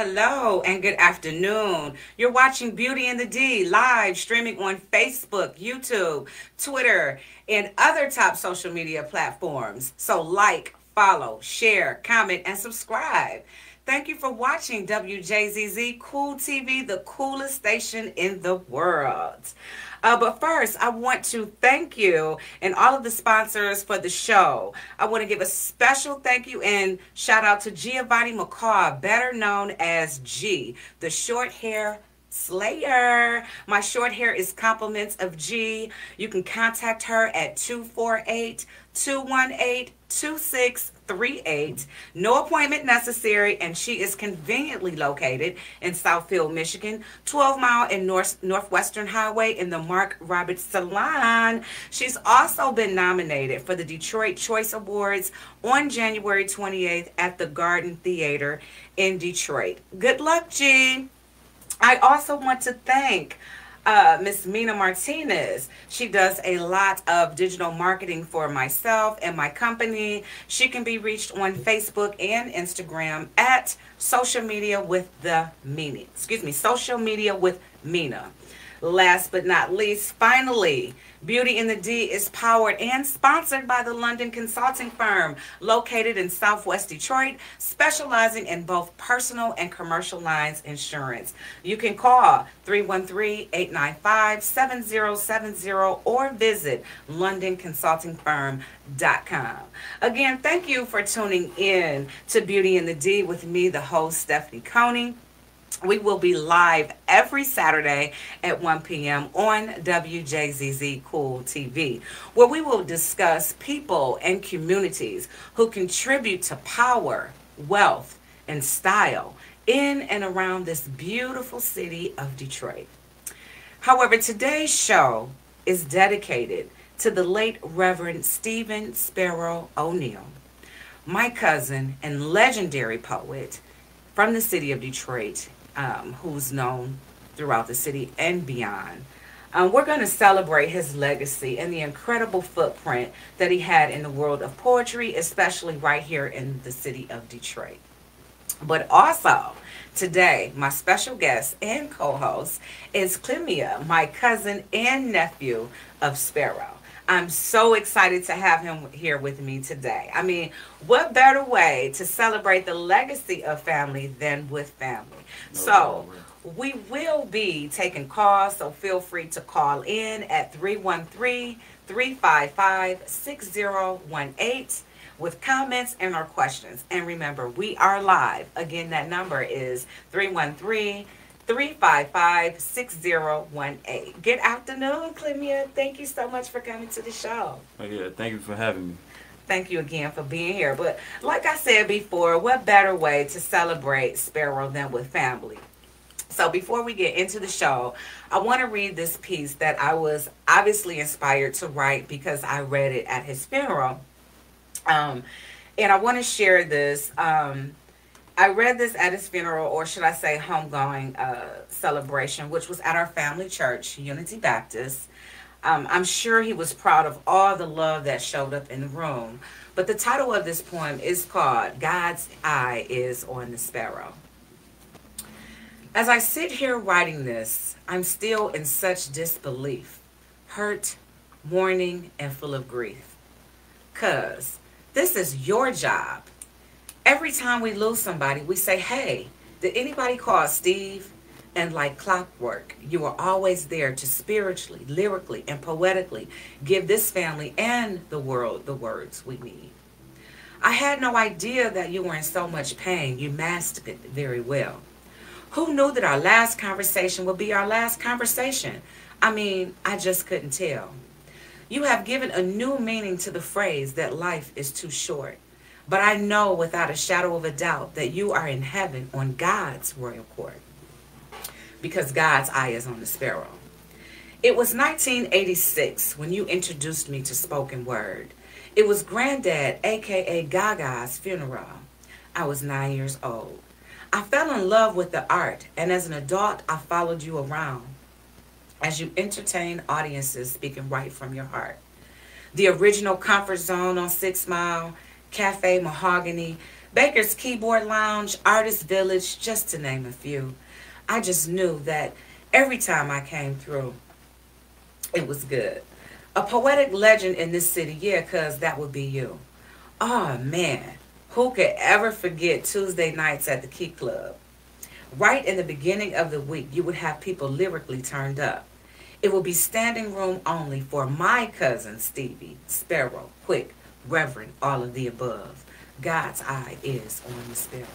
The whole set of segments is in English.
Hello and good afternoon. You're watching Beauty and the D live streaming on Facebook, YouTube, Twitter, and other top social media platforms. So like, follow, share, comment, and subscribe. Thank you for watching WJZZ Cool TV, the coolest station in the world. But first, I want to thank you and all of the sponsors for the show. I want to give a special thank you and shout out to Giovanni McCaw, better known as G, the short hair Slayer. My short hair is compliments of G. You can contact her at 248-218-2638. No appointment necessary, and she is conveniently located in Southfield, Michigan, 12 Mile and Northwestern Highway in the Mark Roberts Salon. She's also been nominated for the Detroit Choice Awards on January 28th at the Garden Theater in Detroit. Good luck, G. I also want to thank Miss Mina Martinez. She does a lot of digital marketing for myself and my company. She can be reached on Facebook and Instagram at Social Media with Mina. Last but not least, finally, Beauty in the D is powered and sponsored by the London consulting firm located in Southwest Detroit, specializing in both personal and commercial lines insurance. You can call 313-895-7070 or visit londonconsultingfirm.com. Again, thank you for tuning in to Beauty in the D with me, the host, Stephanie Coney. We will be live every Saturday at 1 p.m. on WJZZ Cool TV, where we will discuss people and communities who contribute to power, wealth, and style in and around this beautiful city of Detroit. However, today's show is dedicated to the late Reverend Stephen Sparrow O'Neal, my cousin and legendary poet from the city of Detroit, who's known throughout the city and beyond. We're going to celebrate his legacy and the incredible footprint that he had in the world of poetry, especially right here in the city of Detroit. But also, today, my special guest and co-host is Clemia, my cousin and nephew of Sparrow. I'm so excited to have him here with me today. I mean, what better way to celebrate the legacy of family than with family? So we will be taking calls, so feel free to call in at 313-355-6018 with comments and or questions. And remember, we are live. Again, that number is 313-355-6018. Good afternoon, Clemia. Thank you so much for coming to the show. Oh, yeah, thank you for having me. Thank you again for being here. But like I said before, what better way to celebrate Sparrow than with family? So before we get into the show, I want to read this piece that I was obviously inspired to write because I read it at his funeral. And I want to share this. I read this at his funeral, or should I say homegoing celebration, which was at our family church, Unity Baptist. I'm sure he was proud of all the love that showed up in the room. But the title of this poem is called God's Eye is on the Sparrow. As I sit here writing this, I'm still in such disbelief, hurt, mourning, and full of grief. 'Cause this is your job. Every time we lose somebody, we say, hey, did anybody call Steve? And like clockwork, you are always there to spiritually, lyrically, and poetically give this family and the world the words we need. I had no idea that you were in so much pain. You masked it very well. Who knew that our last conversation would be our last conversation? I mean, I just couldn't tell. You have given a new meaning to the phrase that life is too short. But I know without a shadow of a doubt that you are in heaven on God's royal court, because God's eye is on the sparrow. It was 1986 when you introduced me to spoken word. It was Granddad, aka Gaga's funeral. I was 9 years old. I fell in love with the art, and as an adult, I followed you around as you entertained audiences speaking right from your heart. The original Comfort Zone on 6 Mile, Cafe Mahogany, Baker's Keyboard Lounge, Artist Village, just to name a few. I just knew that every time I came through, it was good. A poetic legend in this city, yeah, cuz that would be you. Oh man, who could ever forget Tuesday nights at the Key Club? Right in the beginning of the week, you would have people lyrically turned up. It would be standing room only for my cousin Stevie, Sparrow, Quick, Reverend, all of the above. God's eye is on the Sparrow.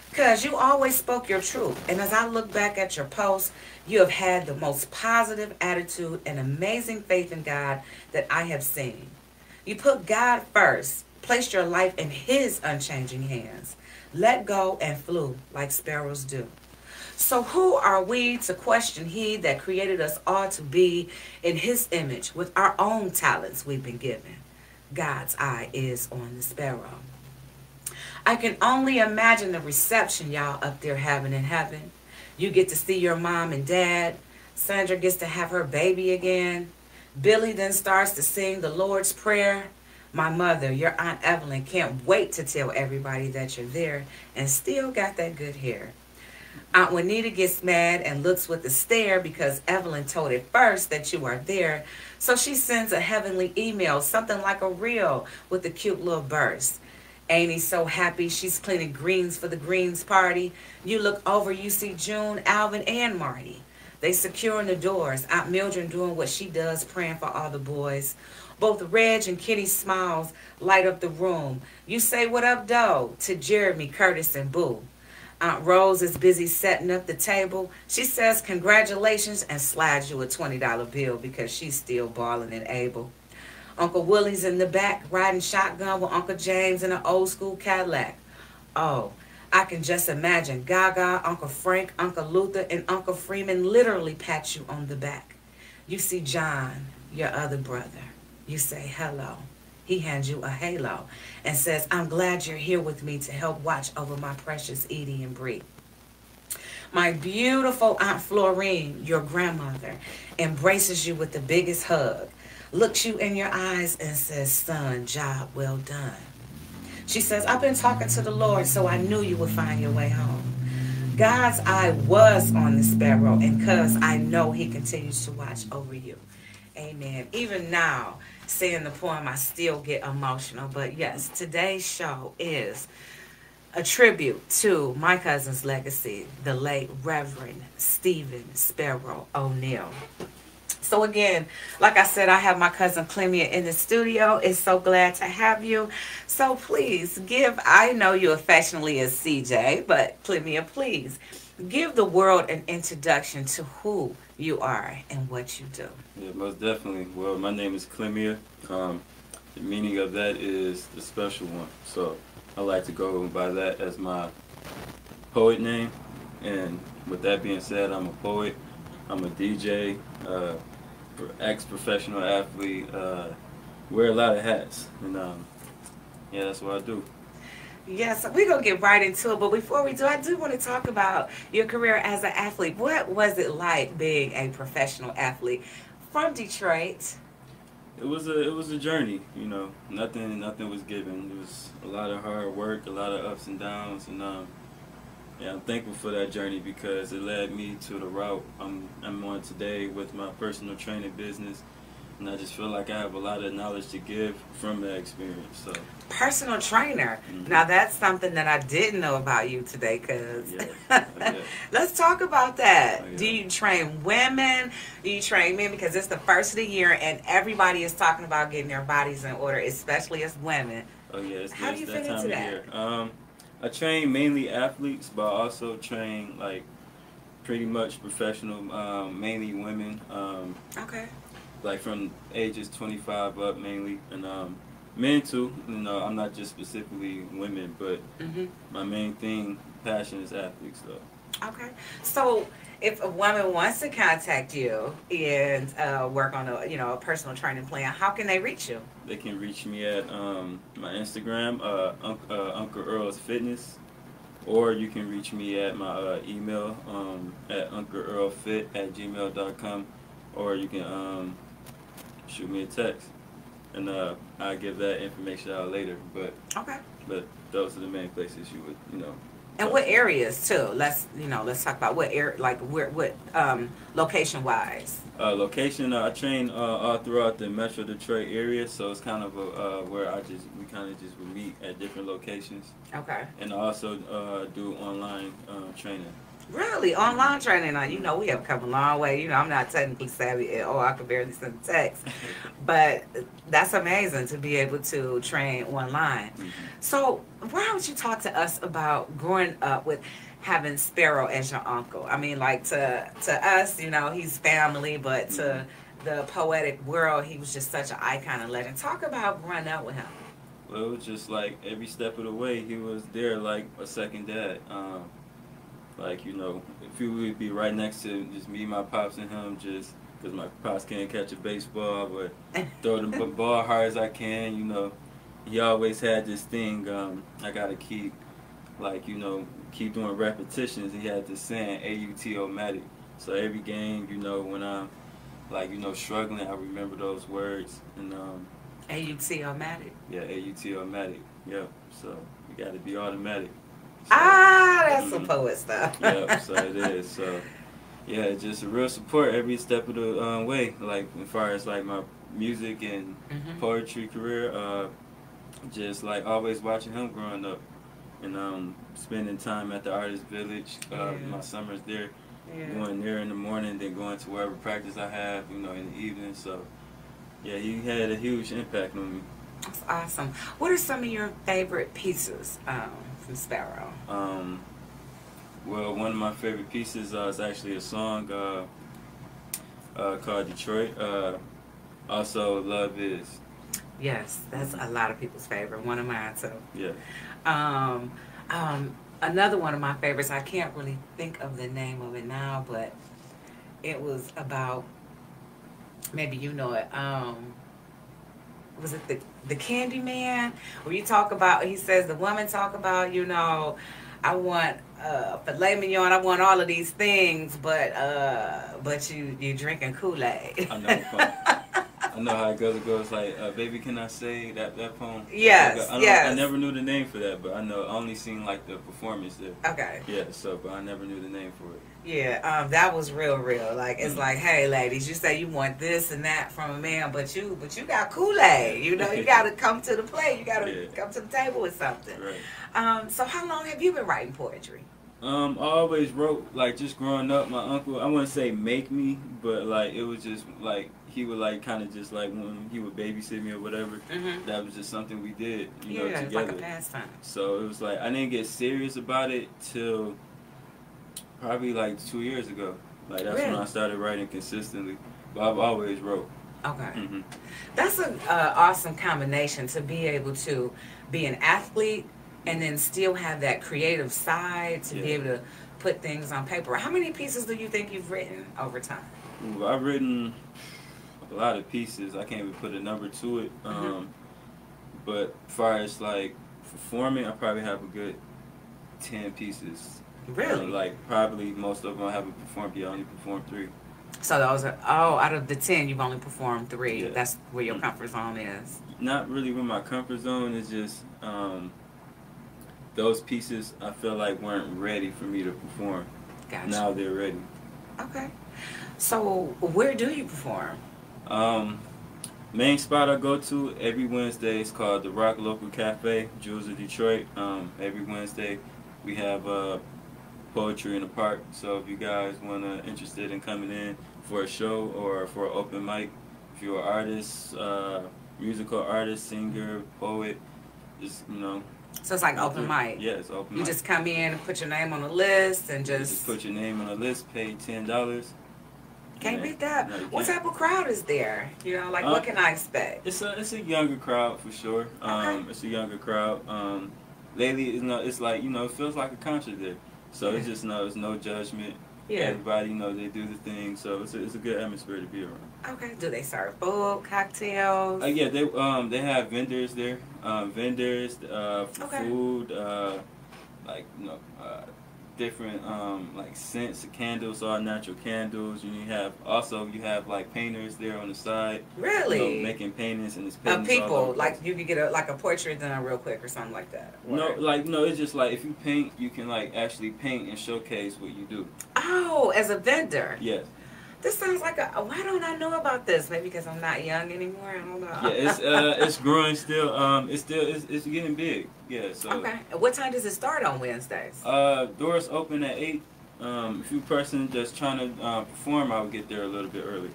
Because you always spoke your truth. And as I look back at your posts, you have had the most positive attitude and amazing faith in God that I have seen. You put God first, placed your life in His unchanging hands. Let go and flew like sparrows do. So who are we to question He that created us all to be in His image with our own talents we've been given? God's eye is on the sparrow. I can only imagine the reception y'all up there having in heaven. You get to see your mom and dad. Sandra gets to have her baby again. Billy then starts to sing the Lord's Prayer. My mother, your Aunt Evelyn, can't wait to tell everybody that you're there and still got that good hair. Aunt Juanita gets mad and looks with a stare because Evelyn told it first that you are there. So she sends a heavenly email, something like a reel with a cute little burst. Amy's so happy she's cleaning greens for the greens party. You look over, you see June, Alvin, and Marty. They securing the doors. Aunt Mildred doing what she does, praying for all the boys. Both Reg and Kitty smiles light up the room. You say, what up, Doe, to Jeremy, Curtis, and Boo. Aunt Rose is busy setting up the table. She says congratulations and slides you a $20 bill because she's still balling and able. Uncle Willie's in the back riding shotgun with Uncle James in an old school Cadillac. Oh, I can just imagine Gaga, Uncle Frank, Uncle Luther, and Uncle Freeman literally pat you on the back. You see John, your other brother. You say hello. He hands you a halo and says, I'm glad you're here with me to help watch over my precious Edie and Bree. My beautiful Aunt Florine, your grandmother, embraces you with the biggest hug, looks you in your eyes and says, son, job well done. She says, I've been talking to the Lord, so I knew you would find your way home. God's eye was on the sparrow, and cuz I know He continues to watch over you. Amen. Even now, saying the poem, I still get emotional. But yes, today's show is a tribute to my cousin's legacy, the late Reverend Stephen Sparrow O'Neill. So again, like I said, I have my cousin Clemia in the studio. It's so glad to have you. So please give, I know you affectionately as CJ, but Clemia, please give the world an introduction to who you are and what you do. Yeah, most definitely. Well, my name is Clemia. The meaning of that is the special one. So I like to go by that as my poet name. And with that being said, I'm a poet. I'm a DJ, ex-professional athlete, wear a lot of hats. And yeah, that's what I do. Yes, we're going to get right into it. But before we do, I do want to talk about your career as an athlete. What was it like being a professional athlete from Detroit? It was a journey, you know. Nothing was given. It was a lot of hard work, a lot of ups and downs, and yeah, I'm thankful for that journey because it led me to the route I'm on today with my personal training business. And I just feel like I have a lot of knowledge to give from that experience. So, personal trainer. Now that's something that I didn't know about you today, cuz. Yeah. Let's talk about that. Yeah. Do you train women? Do you train men? Because it's the first of the year and everybody is talking about getting their bodies in order, especially as women. Oh yeah, How do you fit into that? I train mainly athletes, but I also train like pretty much professional, mainly women. Okay. Like from ages 25 up mainly, and men too. You know, I'm not just specifically women, but my main passion is athletes though. Okay. So if a woman wants to contact you and work on a personal training plan, how can they reach you? They can reach me at my Instagram, Uncle Earl's Fitness, or you can reach me at my email at uncleearlfit@gmail.com, or you can shoot me a text, and I'll give that information out later. But okay. But those are the main places you would, And go what to. areas too? Let's talk about what area, like what location wise. Location, I train all throughout the Metro Detroit area, so it's kind of where we kind of just would meet at different locations, Okay. and I also do online training. Really, Hmm. online training. Now, Hmm. we have come a long way. I'm not technically savvy at all. I can barely send a text. But that's amazing to be able to train online. Hmm. So, why don't you talk to us about growing up with having Sparrow as your uncle? I mean, like to us, he's family, but Hmm. to the poetic world, he was just such an icon and legend. Talk about growing up with him. Well, it was just like every step of the way, he was there like a second dad. Like, if you would be right next to just me, my pops, and him, just because my pops can't catch a baseball, but throw the ball hard as I can, He always had this thing, I got to keep, like, keep doing repetitions. He had this saying, AUTO-matic. So every game, when I'm, like, struggling, I remember those words. And, AUT-O-matic. yeah, AUTO-matic. Yep. So you got to be automatic. So, Ah, that's some mhm. poet stuff. Yep, so it is. So, yeah, just a real support every step of the way. Like, as far as like my music and Hmm. poetry career, just like always watching him growing up and spending time at the Artist Village. Yeah. My summers there, Yeah. going there in the morning, then going to wherever practice I have, in the evening. So, yeah, he had a huge impact on me. That's awesome. What are some of your favorite pieces from Sparrow? Um, well, one of my favorite pieces is actually a song called Detroit. Also, Love Is. Yes, that's Hmm. a lot of people's favorite. One of mine too. Yeah. Um, Another one of my favorites. I can't really think of the name of it now, but it was about, maybe you know it. Was it the Candy Man? Where you talk about, he says the woman talk about, I want filet mignon, I want all of these things, but you drinking Kool-Aid. I know. I know how it goes. It goes like, "Baby, can I say that poem?" Yes, I don't. I yes. never knew the name for that, but I know. I only seen like the performance there. Okay. Yeah. So, but I never knew the name for it. Yeah, that was real. Like, it's Mm. like, hey, ladies, you say you want this and that from a man, but you got Kool-Aid. You got to come to the plate. You got to Yeah. come to the table with something. Right. So how long have you been writing poetry? I always wrote, like, just growing up. My uncle, I wouldn't say make me, but like it was just like he would like kind of just like when he would babysit me or whatever. Mm-hmm. That was just something we did, Yeah, it's like a together. pastime. So it was like I didn't get serious about it till probably like 2 years ago. Like that's when Really? I started writing consistently. But I've always wrote. Okay. Hmm. That's an awesome combination to be able to be an athlete and then still have that creative side to be Yeah. able to put things on paper. How many pieces do you think you've written over time? Ooh, I've written a lot of pieces. I can't even put a number to it. Mm-hmm. But as far as like performing, I probably have a good 10 pieces. Really? Like probably most of them I haven't performed yet. I only performed 3. So those are, out of the 10, you've only performed 3. Yeah. That's where your Mm. comfort zone is. Not really with my comfort zone. It's just those pieces I feel like weren't ready for me to perform. Gotcha. Now they're ready. Okay. So where do you perform? Um, Main spot I go to every Wednesday is called the Rock Local Cafe, Jewels of Detroit. Every Wednesday we have poetry in the park. So if you guys interested in coming in for a show or for an open mic, if you're an artist, musical artist, singer, poet, just So it's like open mic. Yeah, it's open You mic. just come in and put your name on the list and You just put your name on a list, pay $10. can't beat that. No, you What can't. type of crowd is there? What can I expect? It's a younger crowd for sure. Okay. It's a younger crowd. Lately, it's like it feels like a concert there. So it's Yeah. just it's no judgment. Yeah. Everybody, they do the thing. So it's a good atmosphere to be around. Okay. Do they serve food, cocktails? Yeah, they have vendors there. Vendors for Okay. food. Like different like scents of candles, all natural candles. You have like painters there on the side, Really? making paintings, and it's paintings all People, over the like place. you could get a portrait done real quick or something like that. No, it's just like if you paint, you can like actually paint and showcase what you do. Oh, as a vendor. Yes. This sounds like a. Why don't I know about this? Maybe because I'm not young anymore. I don't know. Yeah, it's growing still. It's getting big. Yeah. So. Okay. And what time does it start on Wednesdays? Doors open at 8. If you person just trying to perform, I would get there a little bit earlier.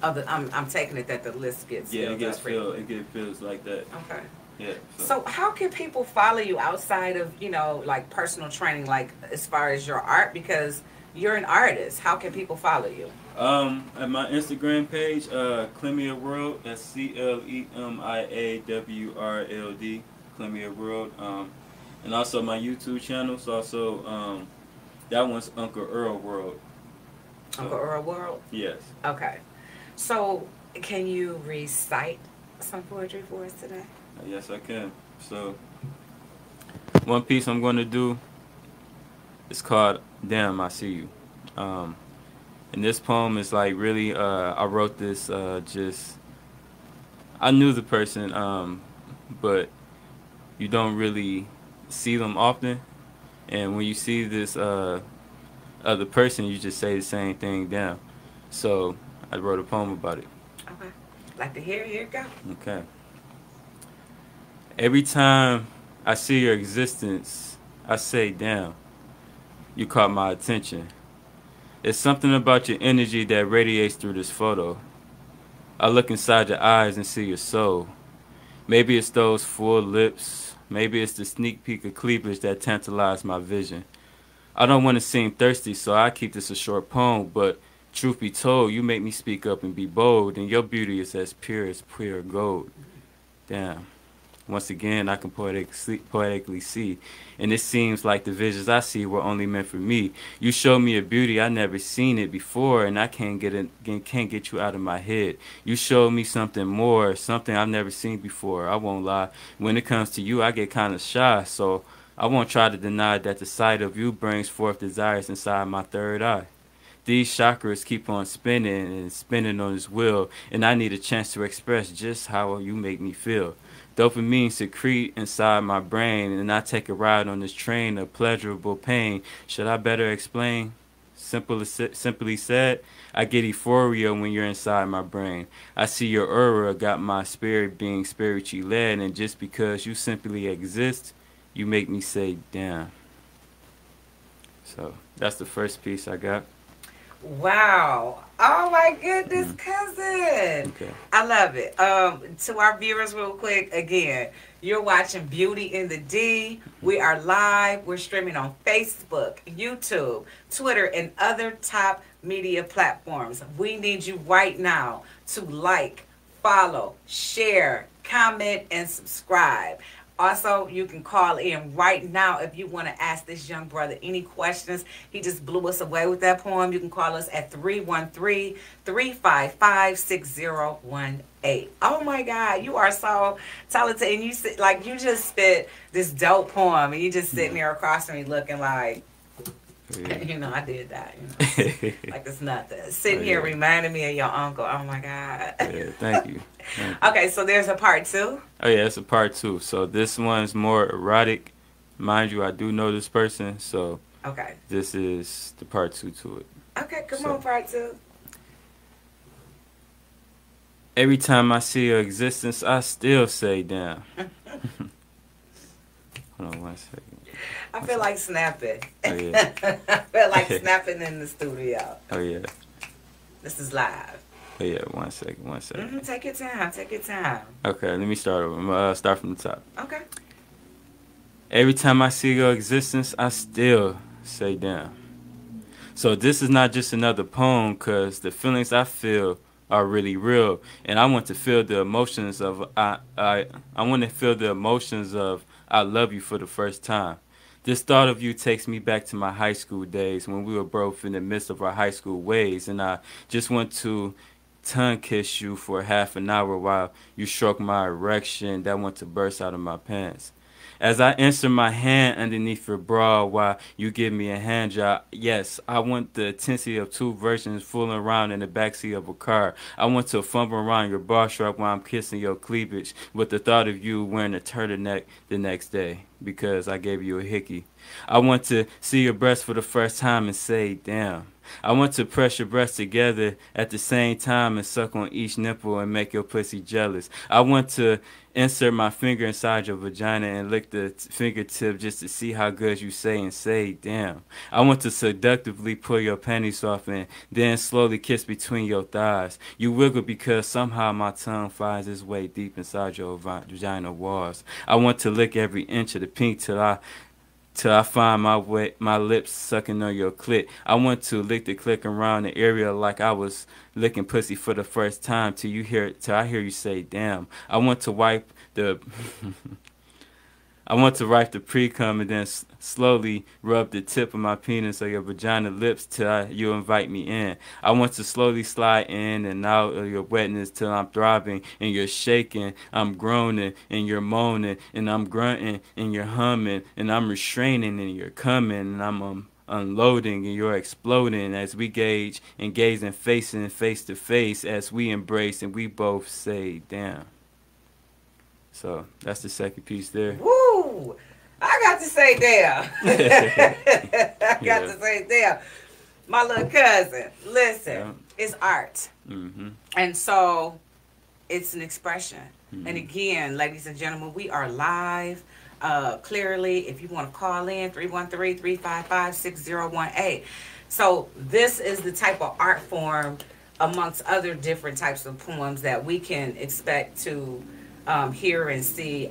Oh, I'm taking it that the list gets filled. Yeah, it gets filled. It gets filled like that. Okay. Yeah. So how can people follow you outside of like personal training, like as far as your art? Because you're an artist. How can people follow you? At my Instagram page, Clemia World. That's CLEMIAWRLD. Clemia World. And also my YouTube channel. It's also that one's Uncle Earl World. So, Uncle Earl World. Yes. Okay. So can you recite some poetry for us today? Yes, I can. So one piece I'm going to do is called "Damn, I See You." And this poem is like really, I wrote this I knew the person, but you don't really see them often. And when you see this other person, you just say the same thing, damn. So I wrote a poem about it. Okay. Like to hear, here it go. Okay. Every time I see your existence, I say, damn, you caught my attention. There's something about your energy that radiates through this photo. I look inside your eyes and see your soul. Maybe it's those full lips. Maybe it's the sneak peek of cleavage that tantalize my vision. I don't want to seem thirsty, so I keep this a short poem, but truth be told, you make me speak up and be bold, and your beauty is as pure gold. Damn. Once again, I can poetically see, and it seems like the visions I see were only meant for me. You showed me a beauty I never seen it before, and I can't get you out of my head. You showed me something more, something I've never seen before. I won't lie. When it comes to you, I get kind of shy, so I won't try to deny that the sight of you brings forth desires inside my third eye. These chakras keep on spinning and spinning on this wheel, and I need a chance to express just how you make me feel. Dopamine secrete inside my brain, and I take a ride on this train of pleasurable pain. Should I better explain? Simply said, I get euphoria when you're inside my brain. I see your aura got my spirit being spiritually led, and just because you simply exist, you make me say, damn. So that's the first piece I got. Wow. Oh my goodness, cousin. Okay. I love it. To our viewers real quick, again, you're watching Beauty in the D. We are live. We're streaming on Facebook, YouTube, Twitter, and other top media platforms. We need you right now to like, follow, share, comment, and subscribe. Also, you can call in right now if you want to ask this young brother any questions. He just blew us away with that poem. You can call us at 313-355-6018. Oh my God, you are so talented. And you just spit this dope poem, and you just sitting there across from me looking like, Yeah. I did that. Like it's nothing. Sitting here reminding me of your uncle. Oh my God. Yeah, thank you. Okay, so there's a part 2. Oh yeah, it's a part 2. So this one's more erotic. Mind you, I do know this person, so okay. This is the part 2 to it. Okay, come on, part 2. Every time I see your existence, I still say damn. Hold on 1 second. I feel like snapping. Oh, yeah. I feel like snapping in the studio. Oh yeah. This is live. Oh yeah, 1 second. Take your time. Take your time. Okay, let me start over. I'm gonna start from the top. Okay. Every time I see your existence, I still say damn. So this is not just another poem, cause the feelings I feel are really real, and I want to feel the emotions of I want to feel the emotions of I love you for the first time. This thought of you takes me back to my high school days when we were both in the midst of our high school ways, and I just want to tongue kiss you for half an hour while you stroke my erection that want to burst out of my pants. As I insert my hand underneath your bra while you give me a hand job, yes, I want the intensity of two virgins fooling around in the backseat of a car. I want to fumble around your bra strap while I'm kissing your cleavage with the thought of you wearing a turtleneck the next day because I gave you a hickey. I want to see your breast for the first time and say, damn. I want to press your breasts together at the same time and suck on each nipple and make your pussy jealous. I want to insert my finger inside your vagina and lick the fingertip just to see how good you say, damn. I want to seductively pull your panties off and then slowly kiss between your thighs. You wiggle because somehow my tongue finds its way deep inside your vagina walls. I want to lick every inch of the pink till I find my lips sucking on your clit. I want to lick the click around the area like I was licking pussy for the first time till I hear you say, damn. I want to wipe the I want to wipe the pre-cum and then slowly rub the tip of my penis or your vagina lips till you invite me in. I want to slowly slide in and out of your wetness till I'm throbbing and you're shaking. I'm groaning and you're moaning and I'm grunting and you're humming and I'm restraining and you're coming and I'm unloading and you're exploding as we gauge and gazing face to face as we embrace and we both say, damn. So that's the second piece there. Woo! I got to say damn. I got to say damn. My little cousin, listen, it's art. Mm-hmm. And so it's an expression. Mm-hmm. And again, ladies and gentlemen, we are live. Clearly, if you want to call in, 313-355-6018. So this is the type of art form amongst other different types of poems that we can expect to hear and see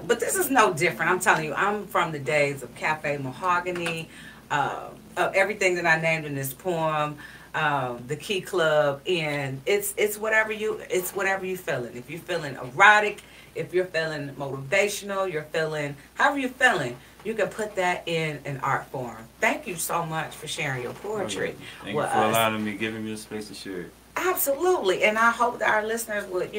but this is no different. I'm telling you, I'm from the days of Cafe Mahogany, of everything that I named in this poem, the Key Club, and it's whatever you feeling. If you're feeling erotic, if you're feeling motivational, you're feeling however you're feeling, you can put that in an art form. Thank you so much for sharing your poetry. Thank you for allowing me, giving me the space to share it. Absolutely, and I hope that our listeners would,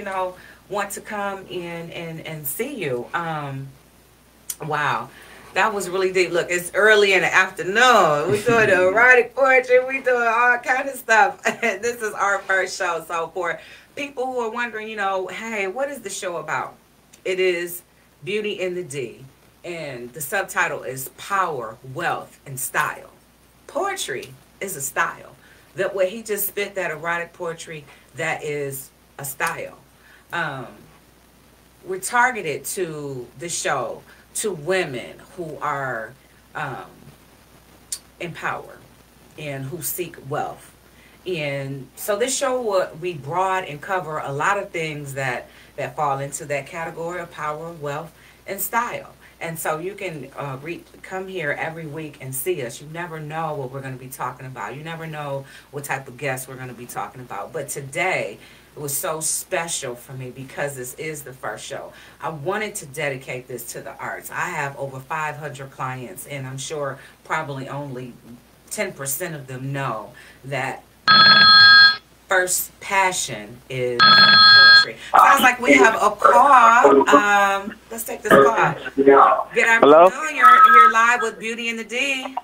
want to come in and see you. Wow, that was really deep. Look, it's early in the afternoon. We're doing the erotic poetry. We're doing all kind of stuff. This is our first show. So for people who are wondering, hey, what is the show about? It is Beauty in the D. And the subtitle is Power, Wealth, and Style. Poetry is a style. That way he just spit that erotic poetry, that is a style. We're targeted to the show to women who are in power and who seek wealth. And so this show will be broad and cover a lot of things that fall into that category of power, wealth, and style. And so you can come here every week and see us. You never know what we're going to be talking about. You never know what type of guests we're going to be talking about. But today, it was so special for me because this is the first show. I wanted to dedicate this to the arts. I have over 500 clients, and I'm sure probably only 10% of them know that first passion is poetry. Sounds like we have a call. Let's take this call. Good afternoon. Hello? You're live with Beauty in the D.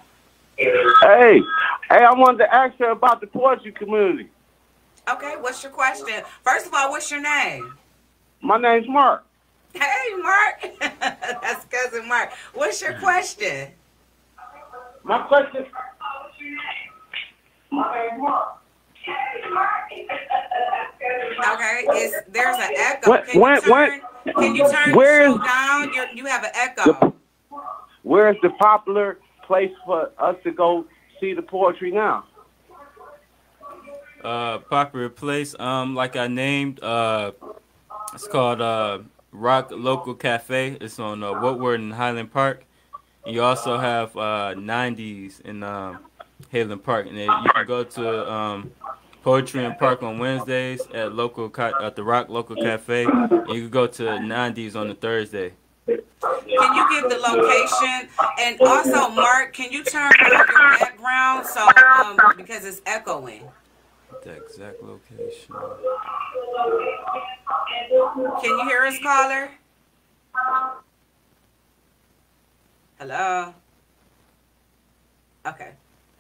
Hey, I wanted to ask you about the poetry community. Okay, what's your question? First of all, what's your name? My name's Mark. Hey, Mark. That's cousin Mark. What's your question? My question. My name's Mark. Okay, there's an echo. Can you turn the show down? You have an echo. Where's the popular place for us to go see the poetry now? Popular place, like I named, it's called Rock Local Cafe. It's on Woodward and Highland Park. And you also have 90s in Highland Park, and you can go to Poetry in Park on Wednesdays at the Rock Local Cafe, and you can go to 90s on the Thursday. Can you give the location? And also, Mark, can you turn off your background because it's echoing? The exact location. Can you hear us, caller? Hello? Okay.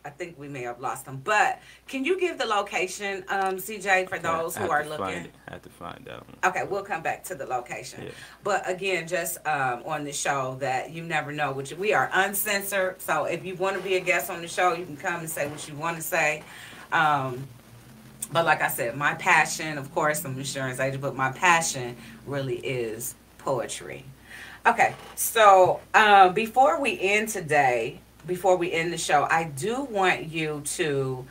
I think we may have lost him. But can you give the location, CJ, for those who are looking? I have to find that one. Okay, we'll come back to the location. Yeah. But again, just on the show that you never know, which we are uncensored. So if you want to be a guest on the show, you can come and say what you want to say. But like I said, my passion, of course, I'm an insurance agent, but my passion really is poetry. Okay, so before we end today, before we end the show, I do want you to,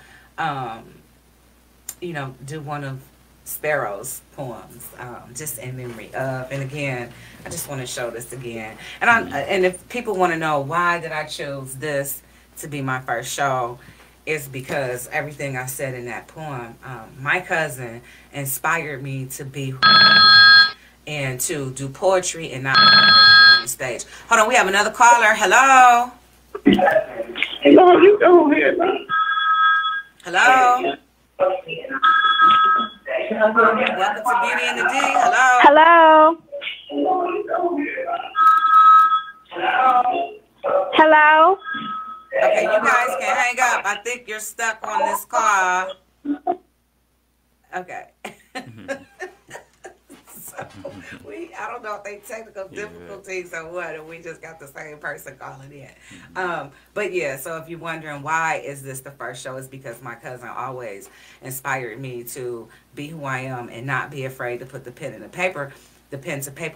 do one of Sparrow's poems, just in memory of. And again, I just want to show this again. And if people want to know why did I choose this to be my first show, is because everything I said in that poem, my cousin inspired me to be and to do poetry and not on the stage. Hold on, we have another caller. Hello. Hello, you go ahead now. Hello. Welcome to Beauty and the D. Hello. Hello. Hello. Okay, you guys can hang up. I think you're stuck on this call. Okay. I don't know if they technical difficulties or what, and we just got the same person calling in. But yeah, so if you're wondering why is this the first show, it's because my cousin always inspired me to be who I am and not be afraid to put the pen to paper,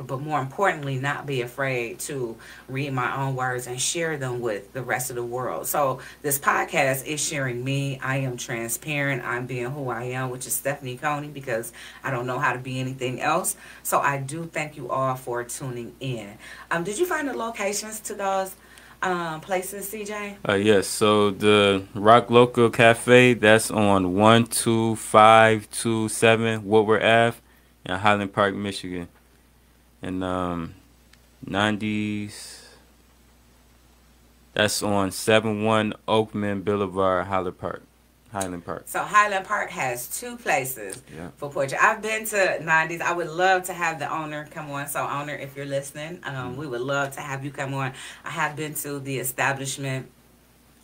but more importantly, not be afraid to read my own words and share them with the rest of the world. So this podcast is sharing me. I am transparent. I'm being who I am, which is Stephanie Coney, because I don't know how to be anything else. So I do thank you all for tuning in. Did you find the locations to those places, CJ? Yes, so the Rock Local Cafe, that's on 12527 Woodward Ave in Highland Park, Michigan. And 90s, that's on 71 Oakman Boulevard, Highland Park. So Highland Park has two places for poetry. I've been to 90s. I would love to have the owner come on. So owner, if you're listening, we would love to have you come on. I have been to the establishment,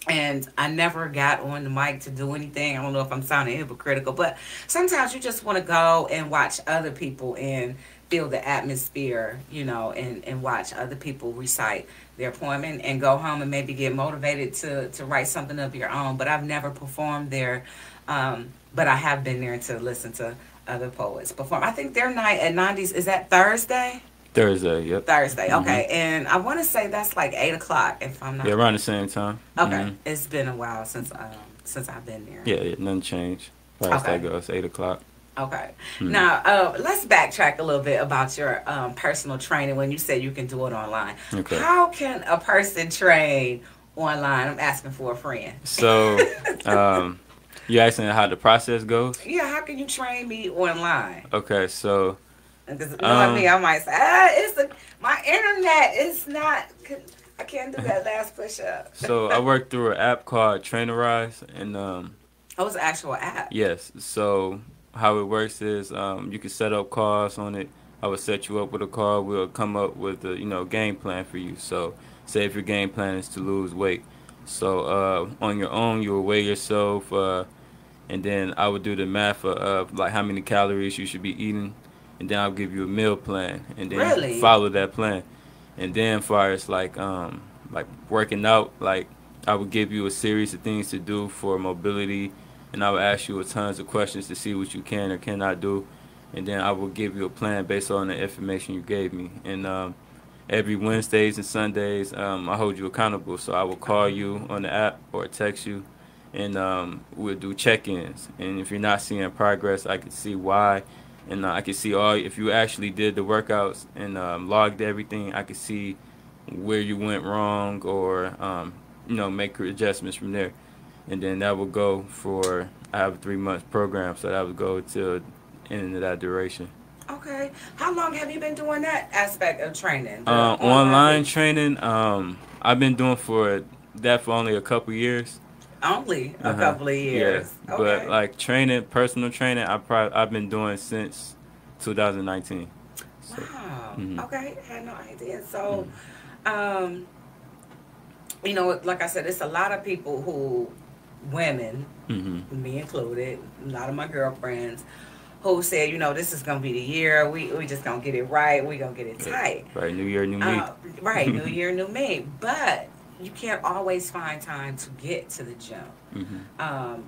and I never got on the mic to do anything. I don't know if I'm sounding hypocritical, but sometimes you just want to go and watch other people and feel the atmosphere, and watch other people recite their poem and go home and maybe get motivated to write something of your own. But I've never performed there, but I have been there to listen to other poets perform. I think their night at 90s, is that Thursday? Thursday, yep. Thursday, okay. And I want to say that's like 8 o'clock, if I'm not... Yeah, around the same time. Okay. It's been a while since I've been there. Yeah, nothing changed. As far as that goes, 8 o'clock. Okay. Now, let's backtrack a little bit about your personal training when you said you can do it online. Okay. How can a person train online? I'm asking for a friend. So, you asking how the process goes? Yeah, how can you train me online? Okay, so... Because knowing me, I might say, my internet is not... I can't do that last push-up. So, I work through an app called Trainerize, and... Oh, it's an actual app? Yes, so... How it works is you can set up calls on it. I will set you up with a call. We'll come up with a game plan for you. So say if your game plan is to lose weight. So on your own, you will weigh yourself, and then I would do the math of like how many calories you should be eating, and then I'll give you a meal plan, and then follow that plan. And then as far as like working out, like I would give you a series of things to do for mobility. And I will ask you tons of questions to see what you can or cannot do. And then I will give you a plan based on the information you gave me. And every Wednesdays and Sundays, I hold you accountable. So I will call you on the app or text you, and we'll do check-ins. And if you're not seeing progress, I can see why. And I can see if you actually did the workouts and logged everything, I can see where you went wrong or, make adjustments from there. And then that will go for, I have a 3-month program, so that would go to end of that duration. Okay. How long have you been doing that aspect of training? Online training, I've been doing that for only a couple years. Only a couple of years. Yeah. Okay. But personal training, I've been doing since 2019. So, wow. Okay. I had no idea. So, you know, like I said, it's a lot of people who, women, me included, a lot of my girlfriends, who said, you know, this is gonna be the year. We just gonna get it right. We gonna get it tight. Right, new year, new me. Right, new year, new me. But you can't always find time to get to the gym.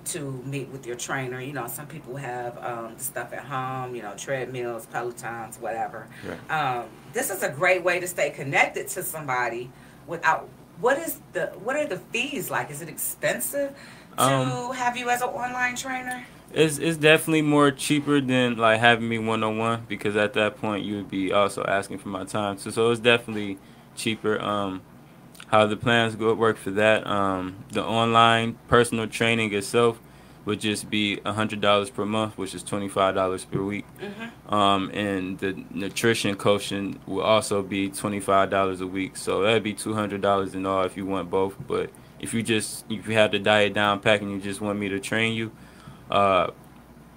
To meet with your trainer. You know, some people have the stuff at home, you know, treadmills, Pelotons, whatever. Right. This is a great way to stay connected to somebody without, what are the fees like? Is it expensive to have you as an online trainer? It's definitely more cheaper than like having me one-on-one, because at that point you would be also asking for my time. So it's definitely cheaper. How the plans work for that? The online personal training itself would just be $100 per month, which is $25 per week. And the nutrition coaching will also be $25 a week. So that'd be $200 in all if you want both. But if you have the diet down pack and you just want me to train you, it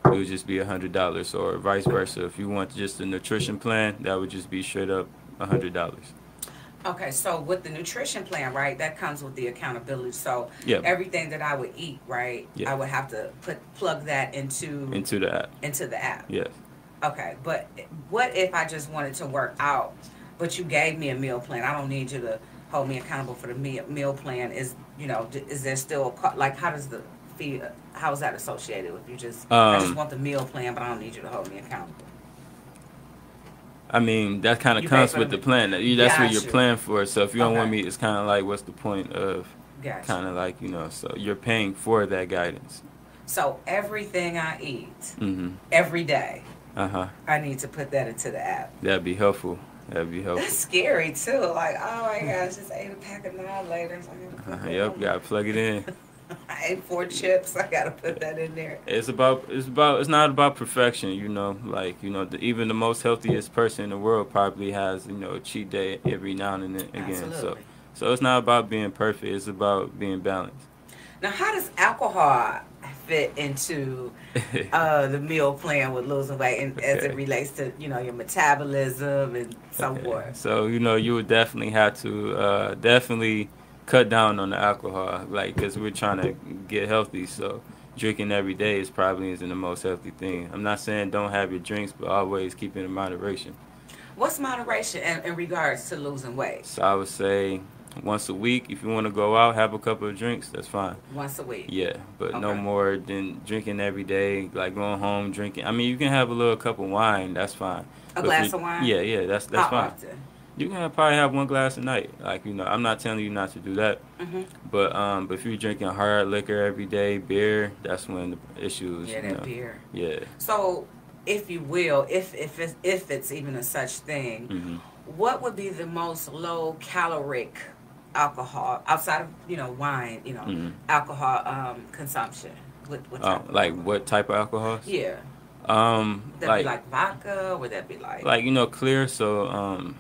would just be $100, or vice versa. If you want just a nutrition plan, that would just be straight up $100. Okay, so with the nutrition plan, right, that comes with the accountability. So Yep. everything that I would eat, right, Yeah. I would have to plug that into the app. Into the app. Yes. Okay, but what if I just wanted to work out, but you gave me a meal plan? I don't need you to hold me accountable for the meal plan. Is there still like, how does the fee? How is that associated with you? I just want the meal plan, but I don't need you to hold me accountable. I mean, that kind of You comes pay for with the- the plan. That's what you're Gotcha. planning for. So if you don't want Okay. me, it's kind of like, what's the point of Gotcha. kind of like, so you're paying for that guidance. So everything I eat Mm-hmm. every day, Uh-huh. I need to put that into the app. That'd be helpful. That's scary too. Like, oh my gosh, just ate a pack of Now-Laters. Yep, gotta plug it in. I ate 4 chips. I gotta put that in there. It's not about perfection, even the most healthiest person in the world probably has, a cheat day every now and then again. Absolutely. So it's not about being perfect, it's about being balanced. Now, how does alcohol fit into the meal plan with losing weight, and as it relates to your metabolism and so forth? So you would definitely have to definitely cut down on the alcohol, because we're trying to get healthy. So drinking every day probably isn't the most healthy thing. I'm not saying don't have your drinks, but always keep it in moderation. What's moderation in regards to losing weight? So I would say once a week. If you want to go out, have a couple of drinks, that's fine. Once a week? Yeah, but no Okay. more than drinking every day, like going home drinking. I mean, you can have a little cup of wine, that's fine. A glass of wine? Yeah, that's How fine. often? You can probably have one glass a night. I'm not telling you not to do that. Mm-hmm. But if you're drinking hard liquor every day, beer, that's when the issues. Yeah, that beer. Yeah. So, if you will, if it's even a such thing, Mm-hmm. what would be the most low caloric alcohol outside of wine, Mm-hmm. alcohol consumption? What type of Like alcohol? what type of alcohols? Yeah. Would that be like vodka? Would that be like clear. So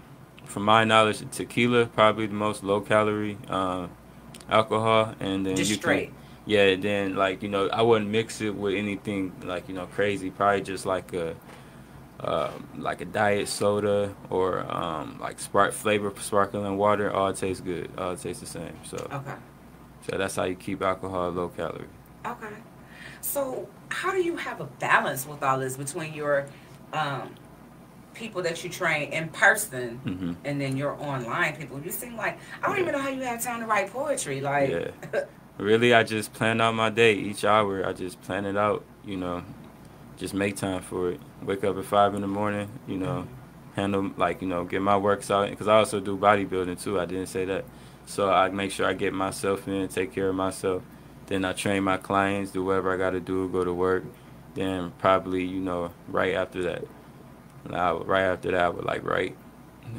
from my knowledge, tequila probably the most low calorie alcohol, and then just you straight? can, then I wouldn't mix it with anything crazy. Probably just like a diet soda or like flavor sparkling water. All tastes good. All tastes the same. So Okay. so that's how you keep alcohol low calorie. Okay. So, how do you have a balance with all this between your people that you train in person Mm-hmm. and then your online people? You seem like, I don't Yeah. even know how you have time to write poetry. Like, Yeah. Really, I just plan out my day. Each hour, I just plan it out. Just make time for it. Wake up at 5 in the morning. Handle get my works out, because I also do bodybuilding too. I didn't say that, so I make sure I get myself in, take care of myself. Then I train my clients, do whatever I got to do, go to work. Then probably right after that, I would write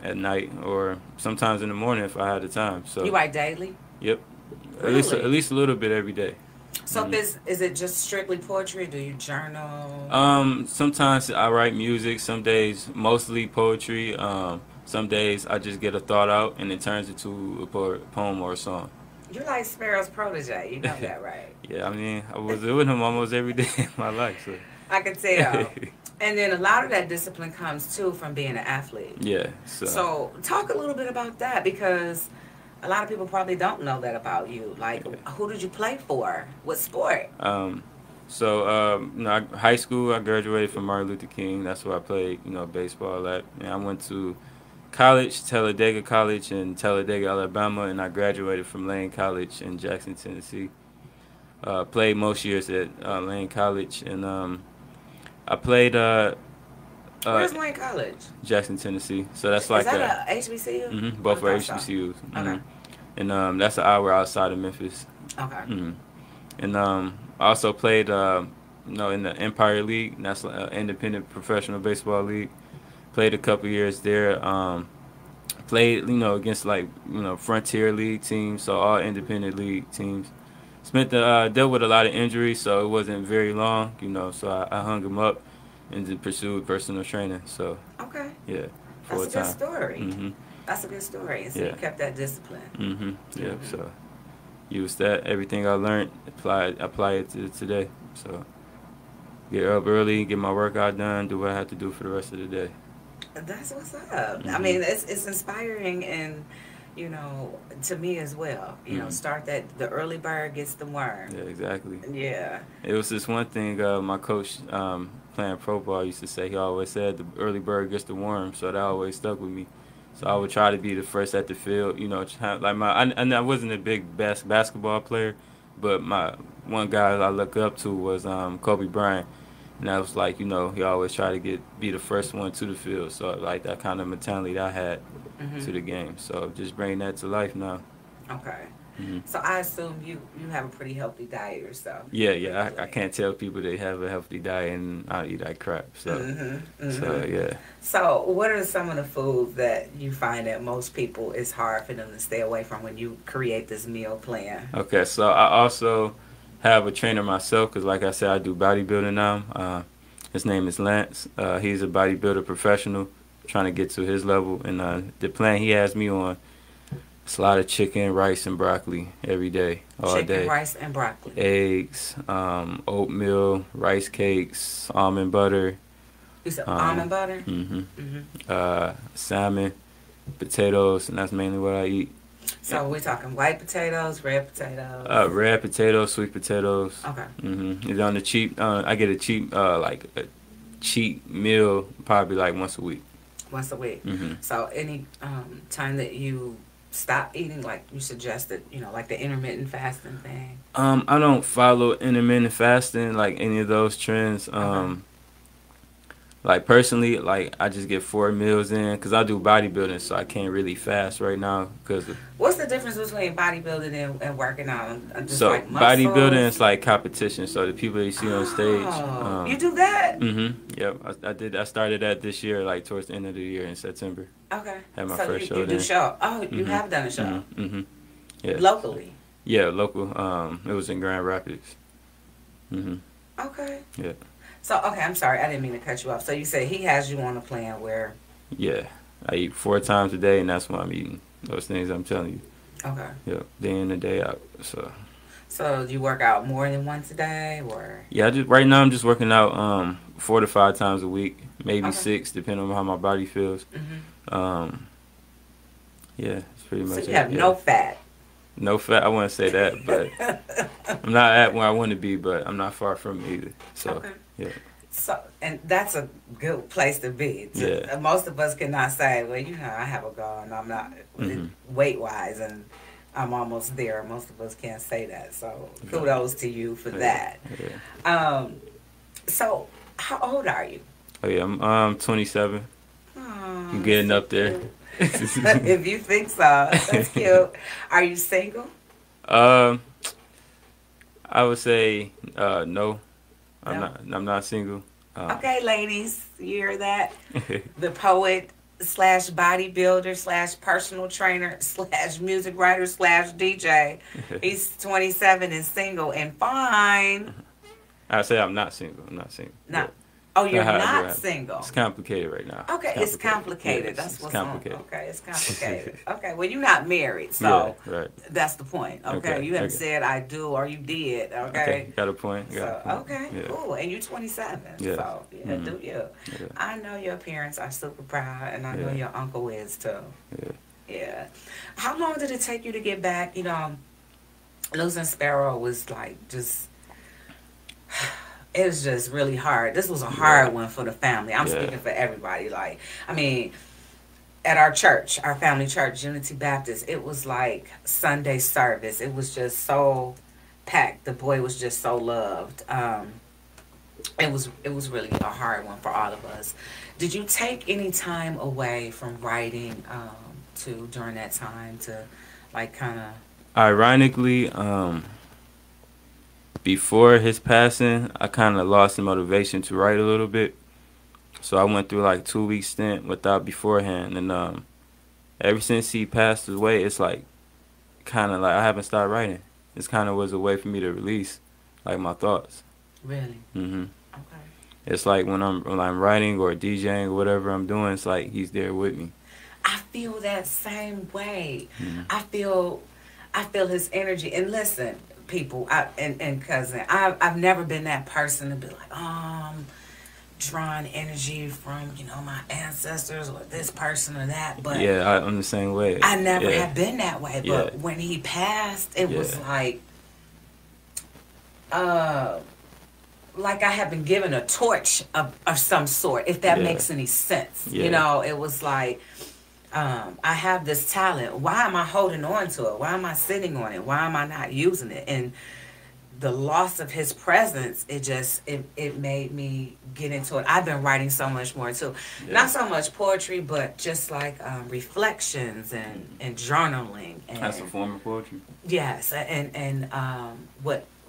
at night or sometimes in the morning if I had the time. So you write daily? Yep. Really? At least a little bit every day. So Mhm. is it just strictly poetry? Do you journal? Sometimes I write music. Some days mostly poetry. Some days I just get a thought out and it turns into a poem or a song. You're like Sparrow's protege. You know that, right? Yeah, I mean, I was with him almost every day in my life. So. I can tell. And then a lot of that discipline comes too from being an athlete. Yeah. So talk a little bit about that, because A lot of people probably don't know that about you. Like, who did you play for? What sport? High school, I graduated from Martin Luther King. That's where I played, baseball at. And I went to college, Talladega College in Talladega, Alabama, and I graduated from Lane College in Jackson, Tennessee. Played most years at Lane College, and I played Where's Lane College? Jackson, Tennessee. So that's like Is that a HBCU? both I are thought so. HBCUs. Okay. And that's an hour outside of Memphis. Okay. And I also played, in the Empire League. And that's an independent professional baseball league. Played a couple years there. Played, against Frontier League teams, so all independent league teams. Dealt with a lot of injuries, so it wasn't very long, so I hung them up and then pursued personal training. So okay, yeah, that's a good time. Story. That's a good story. And so you kept that discipline. Yeah. So use that everything I learned, apply it to today. So get up early, get my workout done, do what I have to do for the rest of the day. That's what's up. I mean, it's inspiring and. To me as well. Start that the early bird gets the worm. Yeah, exactly. Yeah. It was this one thing my coach playing pro ball used to say. He always said the early bird gets the worm, so that always stuck with me. So I would try to be the first at the field. I wasn't a big basketball player, but my one guy I look up to was Kobe Bryant. And that was like, he always tried to be the first one to the field. So like that kind of mentality that I had to the game. So just bring that to life now. Okay. So I assume you have a pretty healthy diet yourself. Yeah. I can't tell people they have a healthy diet and I eat like crap. So, so yeah. So what are some of the foods that you find that most people it's hard for them to stay away from when you create this meal plan? Okay. So I also have a trainer myself because, like I said, I do bodybuilding now. His name is Lance. He's a bodybuilder professional, trying to get to his level. And the plan he has me on is a lot of chicken, rice, and broccoli every day, all day. Chicken, rice, and broccoli. Eggs, oatmeal, rice cakes, almond butter. You said almond butter? Salmon, potatoes, and that's mainly what I eat. So we're talking white potatoes, red potatoes. Red potatoes, sweet potatoes. Okay. It's on the cheap. I get a cheap meal probably like once a week. Once a week. So any time that you stop eating, like you suggested, like the intermittent fasting thing. I don't follow intermittent fasting like any of those trends. Like personally, like I just get 4 meals in because I do bodybuilding, so I can't really fast right now. What's the difference between bodybuilding and working out? Just so like bodybuilding is like competition. So the people you see on stage. You do that? Yep, I did. I started that this year, like towards the end of the year in September. Okay. Had my so first you do show. Oh, you have done a show. Yeah. Locally. Yeah, local. It was in Grand Rapids. Okay. Yeah. So, okay, I'm sorry. I didn't mean to cut you off. So you said he has you on a plan where... Yeah. I eat 4 times a day, and that's what I'm eating. Those things I'm telling you. Okay. Yeah, day in and day out. So do you work out more than once a day, or...? Yeah, right now I'm just working out 4 to 5 times a week. Maybe 6, depending on how my body feels. Yeah, it's pretty much it. So you have no fat? No fat, I wouldn't say that, but I'm not at where I want to be, but I'm not far from it either. So, yeah. So, and that's a good place to be. Most of us cannot say, well, I have a goal and I'm not weight-wise and I'm almost there. Most of us can't say that. So, kudos to you for that. Yeah. So, how old are you? Oh, yeah, I'm 27. Oh, I'm getting up there. If you think so, that's cute. Are you single? I would say no. I'm not single. Okay, ladies, you hear that? The poet / bodybuilder / personal trainer / music writer / DJ. He's 27 and single and fine. I say I'm not single. I'm not single. No. Oh, you're not single. It's complicated right now. Okay, it's complicated. Yeah, that's what's complicated. Okay, it's complicated. Okay, well, you're not married, so that's the point. Okay, you haven't said I do or you did. Okay, got a point. Okay, cool. And you're 27, so do you? Yeah. I know your parents are super proud, and I know your uncle is too. Yeah. Yeah. How long did it take you to get back? You know, losing Sparrow was like just, it was just really hard. This was a hard one for the family. I'm speaking for everybody. Like, I mean, at our church, our family church, Unity Baptist, it was like Sunday service. It was just so packed. The boy was just so loved. It was really a hard one for all of us. Did you take any time away from writing during that time to like kind of? Ironically, before his passing, I kind of lost the motivation to write a little bit. So I went through like 2 week stint without beforehand, and ever since he passed away, it's like kind of like I haven't started writing. It's kind of was a way for me to release like my thoughts. Really? Mhm. Okay. It's like when I'm writing or DJing or whatever I'm doing, it's like he's there with me. I feel that same way. Mhm. I feel his energy. And listen, people, and cousin, I've never been that person to be like, drawing energy from, you know, my ancestors or this person or that. But yeah, I'm the same way. I never have been that way. But Yeah. when he passed, it was like I have been given a torch of some sort, if that makes any sense. Yeah. You know, it was like, I have this talent. Why am I holding on to it? Why am I sitting on it? Why am I not using it? And the loss of his presence, it made me get into it. I've been writing so much more too. Yeah. Not so much poetry, but just like reflections and journaling. And that's a form of poetry. Yes, and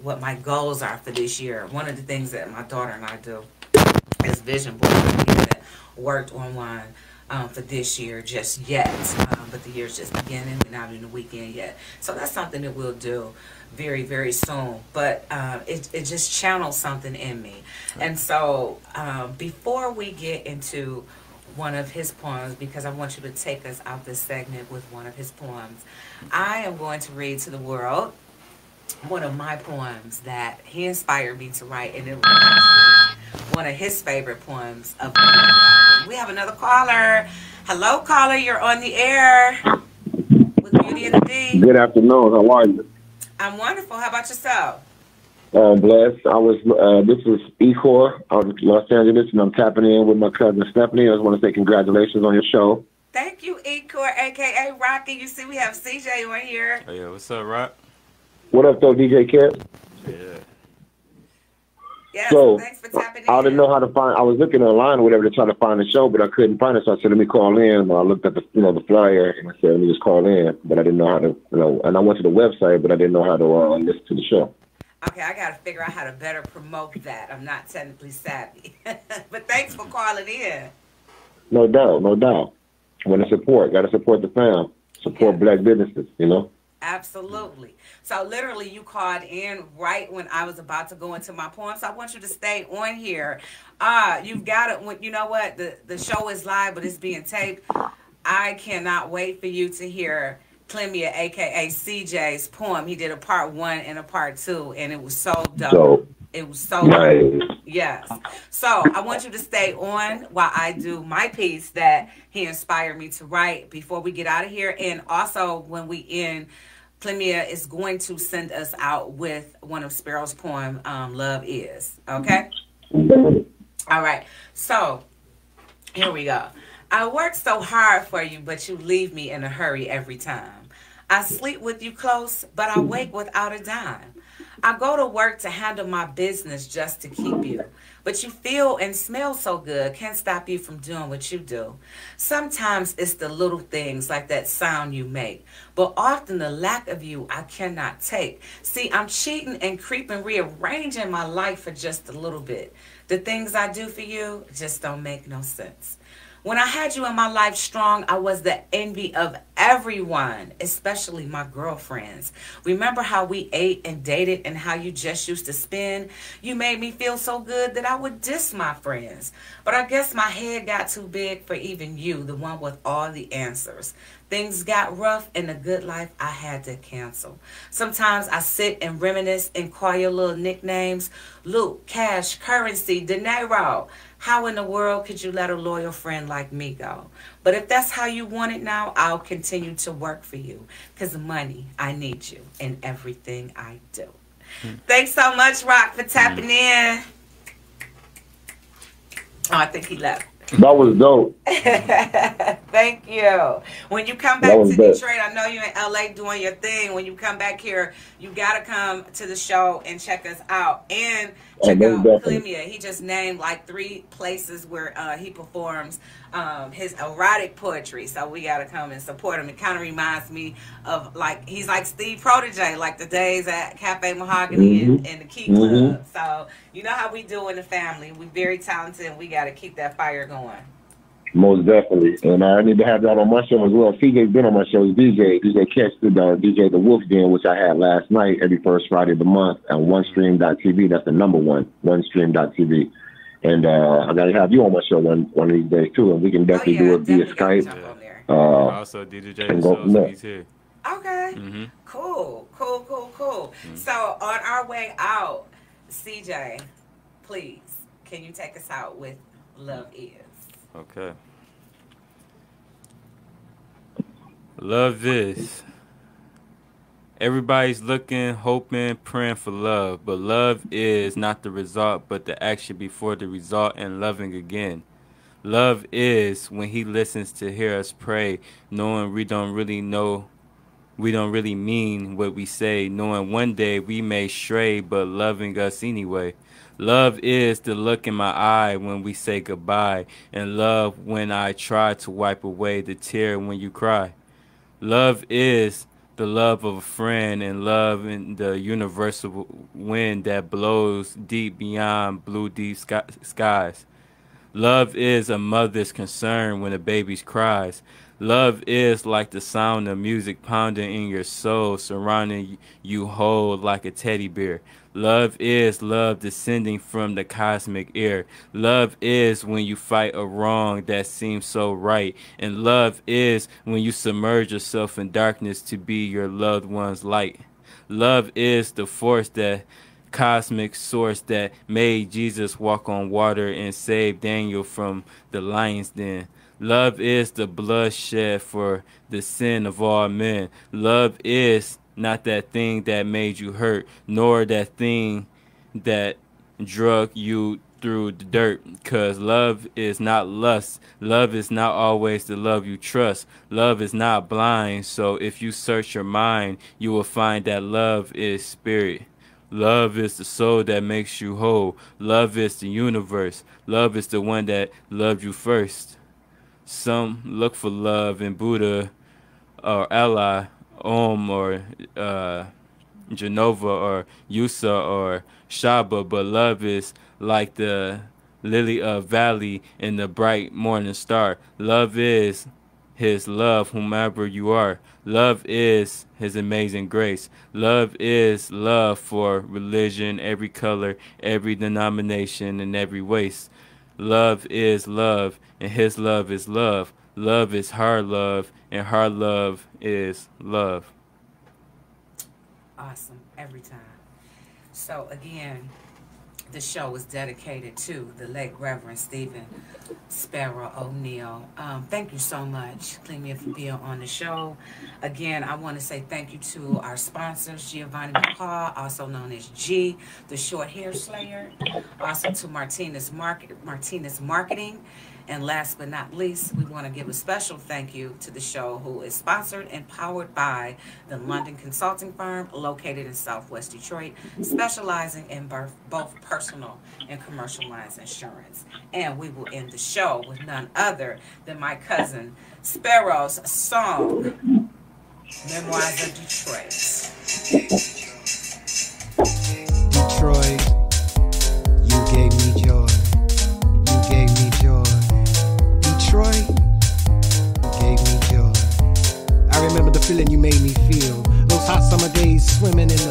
what my goals are for this year. One of the things that my daughter and I do is vision board. We haven't worked on one for this year just yet, but the year's just beginning. We're not in the weekend yet, so that's something that we'll do very, very soon. But it just channeled something in me. And so before we get into one of his poems, because I want you to take us out this segment with one of his poems, I am going to read to the world one of my poems that he inspired me to write, and it was actually one of his favorite poems of the year. We have another caller. Hello, caller. You're on the air with Beauty and the D. Good afternoon. How are you? I'm wonderful. How about yourself? Blessed. This is Ecor out of Los Angeles, and I'm tapping in with my cousin Stephanie. I just want to say congratulations on your show. Thank you, Ecor, a.k.a. Rocky. You see, we have CJ on here. Oh, yeah. What's up, Rock? What up, though, DJ Kip? Yeah. Yes, so, thanks for tapping in. I didn't know how to find. I was looking online or whatever to try to find the show, but I couldn't find it. So I said, "Let me call in." And I looked at the flyer, and I said, "Let me just call in." But I didn't know how to, And I went to the website, but I didn't know how to listen to the show. Okay, I got to figure out how to better promote that. I'm not technically savvy, but thanks for calling in. No doubt, no doubt. Want to support? Got to support the fam. Support black businesses. You know. Absolutely. So literally you called in right when I was about to go into my poem. So I want you to stay on here. You've got it. You know what? The show is live, but it's being taped. I cannot wait for you to hear Clemia, a.k.a. CJ's poem. He did a part 1 and a part 2, and it was so dope. It was so nice. Yes. So I want you to stay on while I do my piece that he inspired me to write before we get out of here. And also when we end, Clemia is going to send us out with one of Sparrow's poem, Love Is. Okay? All right. So here we go. I work so hard for you, but you leave me in a hurry every time. I sleep with you close, but I wake without a dime. I go to work to handle my business just to keep you. But you feel and smell so good, can't stop you from doing what you do. Sometimes it's the little things like that sound you make. But often the lack of you I cannot take. See, I'm cheating and creeping, rearranging my life for just a little bit. The things I do for you just don't make no sense. When I had you in my life strong, I was the envy of everyone, especially my girlfriends. Remember how we ate and dated and how you just used to spend? You made me feel so good that I would diss my friends. But I guess my head got too big for even you, the one with all the answers. Things got rough and the good life I had to cancel. Sometimes I sit and reminisce and call your little nicknames. Luke, Cash, Currency, Dinero. How in the world could you let a loyal friend like me go? But if that's how you want it now, I'll continue to work for you. Because money, I need you in everything I do. Thanks so much, Rock, for tapping in. Oh, I think he left. That was dope. Thank you. When you come back to Detroit, I know you're in LA doing your thing. When you come back here, you got to come to the show and check us out. And check out Clemia. He just named like 3 places where he performs his erotic poetry. So we got to come and support him. It kind of reminds me of like, he's like Steve Protege, like the days at Cafe Mahogany and the Key Club. So you know how we do in the family. We're very talented and we got to keep that fire going. Most definitely. And I need to have that on my show as well. CJ's been on my show. He's DJ Catch the DJ The Wolf Den, which I had last night every first Friday of the month on OneStream.tv. That's the number one, OneStream.tv. And I got to have you on my show one of these days, too. And we can definitely do it via Skype. Also, DJ and so he's here. Okay. Cool. So on our way out, CJ, please, can you take us out with Love Is? Okay. Love is. Everybody's looking, hoping, praying for love, but love is not the result, but the action before the result, and loving again. Love is when he listens to hear us pray, knowing we don't really mean what we say, knowing one day we may stray, but loving us anyway. Love is the look in my eye when we say goodbye, and love when I try to wipe away the tear when you cry. Love is the love of a friend, and love in the universal wind that blows deep beyond blue deep skies. Love is a mother's concern when a baby cries. Love is like the sound of music pounding in your soul, surrounding you whole like a teddy bear. Love is love descending from the cosmic air. Love is when you fight a wrong that seems so right. And love is when you submerge yourself in darkness to be your loved one's light. Love is the force, that cosmic source that made Jesus walk on water and save Daniel from the lion's den. Love is the blood shed for the sin of all men. Love is not that thing that made you hurt, nor that thing that drug you through the dirt. 'Cause love is not lust. Love is not always the love you trust. Love is not blind. So if you search your mind, you will find that love is spirit. Love is the soul that makes you whole. Love is the universe. Love is the one that loved you first. Some look for love in Buddha or Allah, Om or Genova or Yusa or Shaba, but love is like the lily of valley in the bright morning star. Love is his love, whomever you are. Love is his amazing grace. Love is love for religion, every color, every denomination, and every race. Love is love, and his love is love. Love is her love, and her love is love. Awesome, every time. So again, the show is dedicated to the late Reverend Stephen Sparrow O'Neal. Thank you so much, Clemia, for being on the show. Again, I want to say thank you to our sponsors, Giovanni McCall, also known as G, the Short Hair Slayer. Also to Martinez Marketing. And last but not least, we want to give a special thank you to the show, who is sponsored and powered by the London consulting firm located in Southwest Detroit, specializing in both personal and commercial lines insurance. And we will end the show with none other than my cousin Sparrow's song, Memoirs of Detroit. Detroit, you gave me joy. You gave me joy. Detroit, gave me joy. I remember the feeling you made me feel. Those hot summer days swimming in the